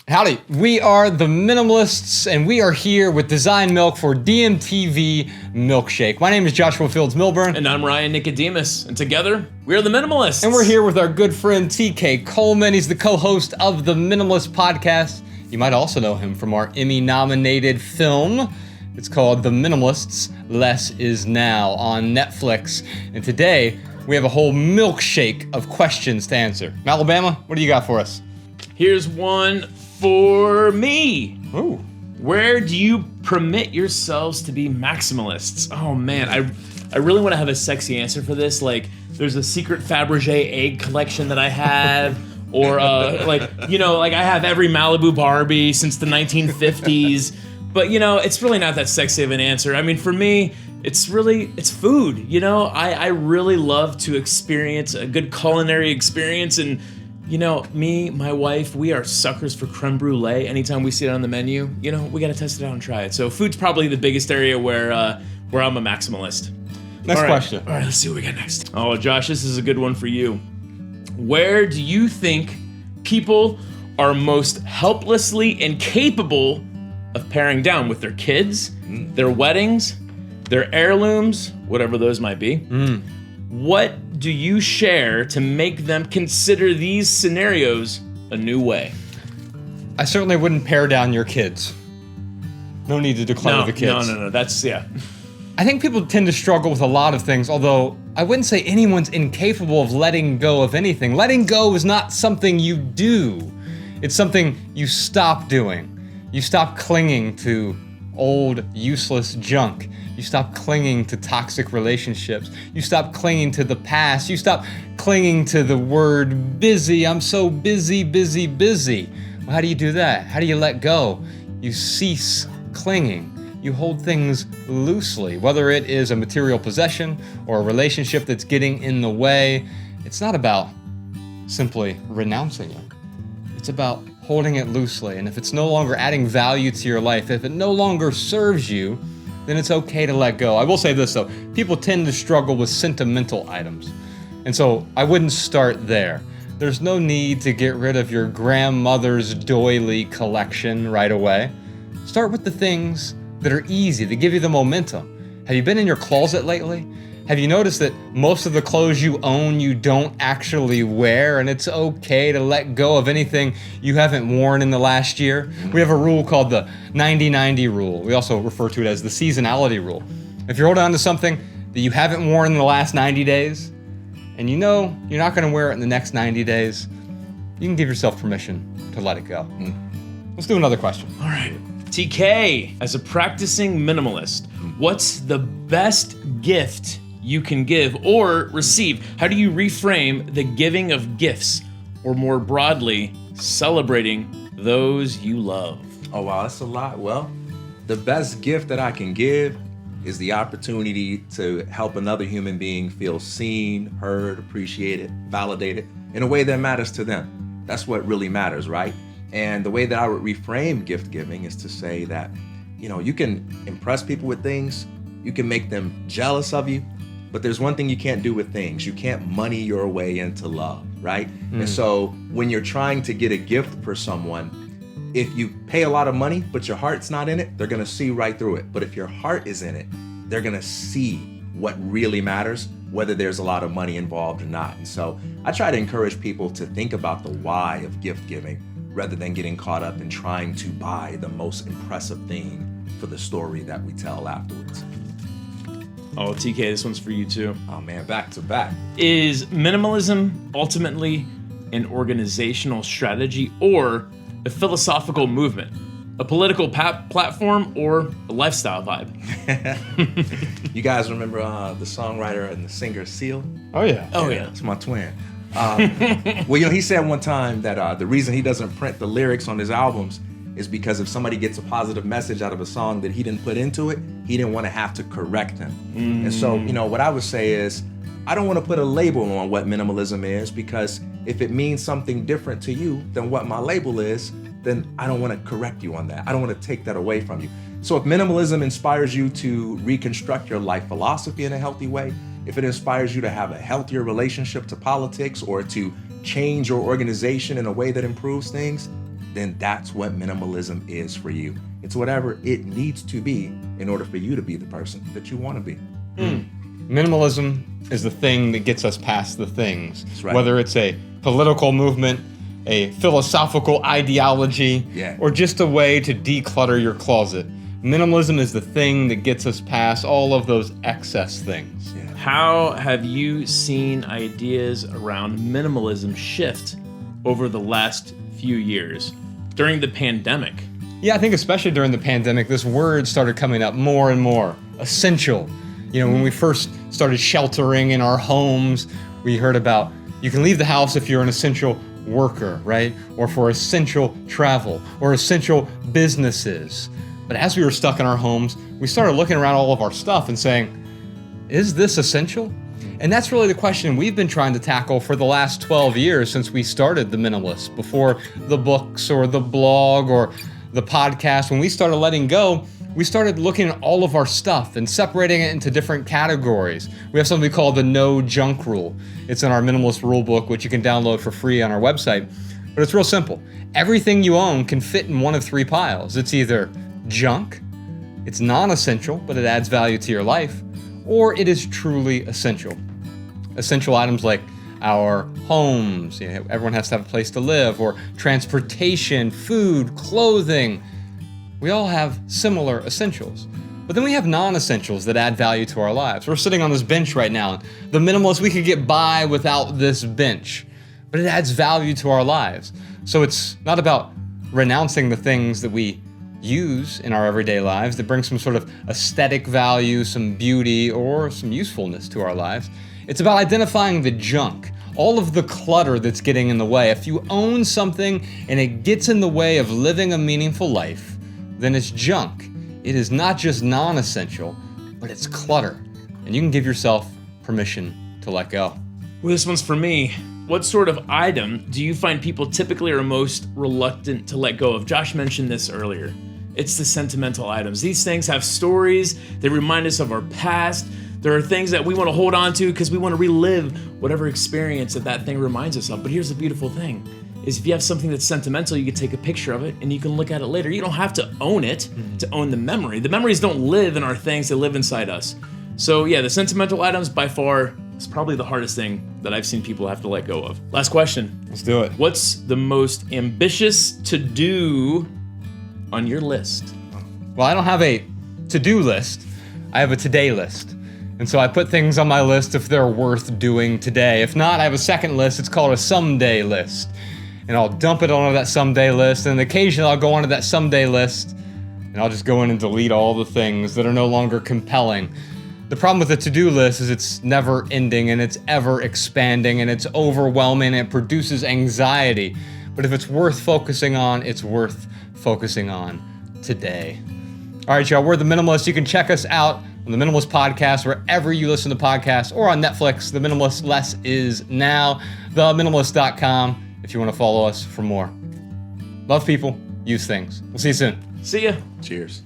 Howdy, we are the Minimalists, and we are here with Design Milk for DMTV Milkshake. My name is Joshua Fields Millburn. And I'm Ryan Nicodemus, and together, we are the Minimalists. And we're here with our good friend TK Coleman. He's the co-host of the Minimalists Podcast. You might also know him from our Emmy-nominated film. It's called The Minimalists, Less Is Now on Netflix. And today, we have a whole milkshake of questions to answer. Alabama, what do you got for us? Here's one for me. Ooh. Where do you permit yourselves to be maximalists? Oh man, I really want to have a sexy answer for this. Like, there's a secret Fabergé egg collection that I have, or I have every Malibu Barbie since the 1950s. But it's really not that sexy of an answer. I mean, for me, it's food. I really love to experience a good culinary experience, and me, my wife, we are suckers for creme brulee. Anytime we see it on the menu, we got to test it out and try it. So food's probably the biggest area where I'm a maximalist. Next question. All right, let's see what we got next. Oh, Josh, this is a good one for you. Where do you think people are most helplessly incapable of paring down with their kids, their weddings, their heirlooms, whatever those might be? What do you share to make them consider these scenarios a new way? I certainly wouldn't pare down your kids. No need to declare the kids. No. That's, yeah. I think people tend to struggle with a lot of things, although I wouldn't say anyone's incapable of letting go of anything. Letting go is not something you do. It's something you stop doing. You stop clinging to old, useless junk. You stop clinging to toxic relationships. You stop clinging to the past. You stop clinging to the word busy. I'm so busy, busy, busy. Well, how do you do that? How do you let go? You cease clinging. You hold things loosely, whether it is a material possession or a relationship that's getting in the way. It's not about simply renouncing it. It's about holding it loosely. And if it's no longer adding value to your life, if it no longer serves you, then it's okay to let go. I will say this though, people tend to struggle with sentimental items. And so I wouldn't start there. There's no need to get rid of your grandmother's doily collection right away. Start with the things that are easy, that give you the momentum. Have you been in your closet lately? Have you noticed that most of the clothes you own you don't actually wear, and it's okay to let go of anything you haven't worn in the last year? We have a rule called the 90-90 rule. We also refer to it as the seasonality rule. If you're holding on to something that you haven't worn in the last 90 days, and you're not going to wear it in the next 90 days, you can give yourself permission to let it go. Let's do another question. All right. TK, as a practicing minimalist, what's the best gift you can give or receive? How do you reframe the giving of gifts, or more broadly, celebrating those you love? Oh, wow, that's a lot. Well, the best gift that I can give is the opportunity to help another human being feel seen, heard, appreciated, validated in a way that matters to them. That's what really matters, right? And the way that I would reframe gift giving is to say that, you can impress people with things, you can make them jealous of you, but there's one thing you can't do with things. You can't money your way into love, right? And so when you're trying to get a gift for someone, if you pay a lot of money, but your heart's not in it, they're gonna see right through it. But if your heart is in it, they're gonna see what really matters, whether there's a lot of money involved or not. And so I try to encourage people to think about the why of gift giving rather than getting caught up in trying to buy the most impressive thing for the story that we tell afterwards. Oh, TK, this one's for you too. Oh man, back to back. Is minimalism ultimately an organizational strategy or a philosophical movement? A political platform or a lifestyle vibe? You guys remember the songwriter and the singer Seal? Oh yeah. Oh yeah. It's my twin. Well, he said one time that the reason he doesn't print the lyrics on his albums is because if somebody gets a positive message out of a song that he didn't put into it, he didn't want to have to correct them. And so, what I would say is, I don't want to put a label on what minimalism is, because if it means something different to you than what my label is, then I don't want to correct you on that. I don't want to take that away from you. So if minimalism inspires you to reconstruct your life philosophy in a healthy way, if it inspires you to have a healthier relationship to politics or to change your organization in a way that improves things, then that's what minimalism is for you. It's whatever it needs to be in order for you to be the person that you want to be. Minimalism is the thing that gets us past the things. That's right. Whether it's a political movement, a philosophical ideology, or just a way to declutter your closet. Minimalism is the thing that gets us past all of those excess things. Yeah. How have you seen ideas around minimalism shift over the last few years during the pandemic? Yeah, I think especially during the pandemic, this word started coming up more and more. Essential. You know, when we first started sheltering in our homes, we heard about you can leave the house if you're an essential worker, right? Or for essential travel or essential businesses. But as we were stuck in our homes, we started looking around all of our stuff and saying, is this essential? And that's really the question we've been trying to tackle for the last 12 years since we started The Minimalists. Before the books or the blog or the podcast, when we started letting go, we started looking at all of our stuff and separating it into different categories. We have something we call the no junk rule. It's in our minimalist rule book, which you can download for free on our website. But it's real simple. Everything you own can fit in one of three piles. It's either junk, it's non-essential, but it adds value to your life, or it is truly essential. Essential items like our homes, you know, everyone has to have a place to live, or transportation, food, clothing. We all have similar essentials. But then we have non-essentials that add value to our lives. We're sitting on this bench right now. The minimalists, we could get by without this bench, but it adds value to our lives. So it's not about renouncing the things that we use in our everyday lives that bring some sort of aesthetic value, some beauty, or some usefulness to our lives. It's about identifying the junk, all of the clutter that's getting in the way. If you own something and it gets in the way of living a meaningful life, then it's junk. It is not just non-essential, but it's clutter. And you can give yourself permission to let go. Well, this one's for me. What sort of item do you find people typically are most reluctant to let go of? Josh mentioned this earlier. It's the sentimental items. These things have stories. They remind us of our past. There are things that we want to hold on to because we want to relive whatever experience that thing reminds us of. But here's the beautiful thing, is if you have something that's sentimental, you can take a picture of it and you can look at it later. You don't have to own it to own the memory. The memories don't live in our things, they live inside us. So yeah, the sentimental items by far is probably the hardest thing that I've seen people have to let go of. Last question. Let's do it. What's the most ambitious to-do on your list? Well, I don't have a to-do list. I have a today list. And so I put things on my list if they're worth doing today. If not, I have a second list. It's called a someday list. And I'll dump it onto that someday list. And occasionally I'll go onto that someday list and I'll just go in and delete all the things that are no longer compelling. The problem with the to-do list is it's never ending and it's ever expanding and it's overwhelming and it produces anxiety. But if it's worth focusing on, it's worth focusing on today. All right, y'all, we're The Minimalists. You can check us out on the Minimalist Podcast, wherever you listen to podcasts, or on Netflix. The Minimalist Less is now. TheMinimalist.com if you want to follow us for more. Love people, use things. We'll see you soon. See ya. Cheers.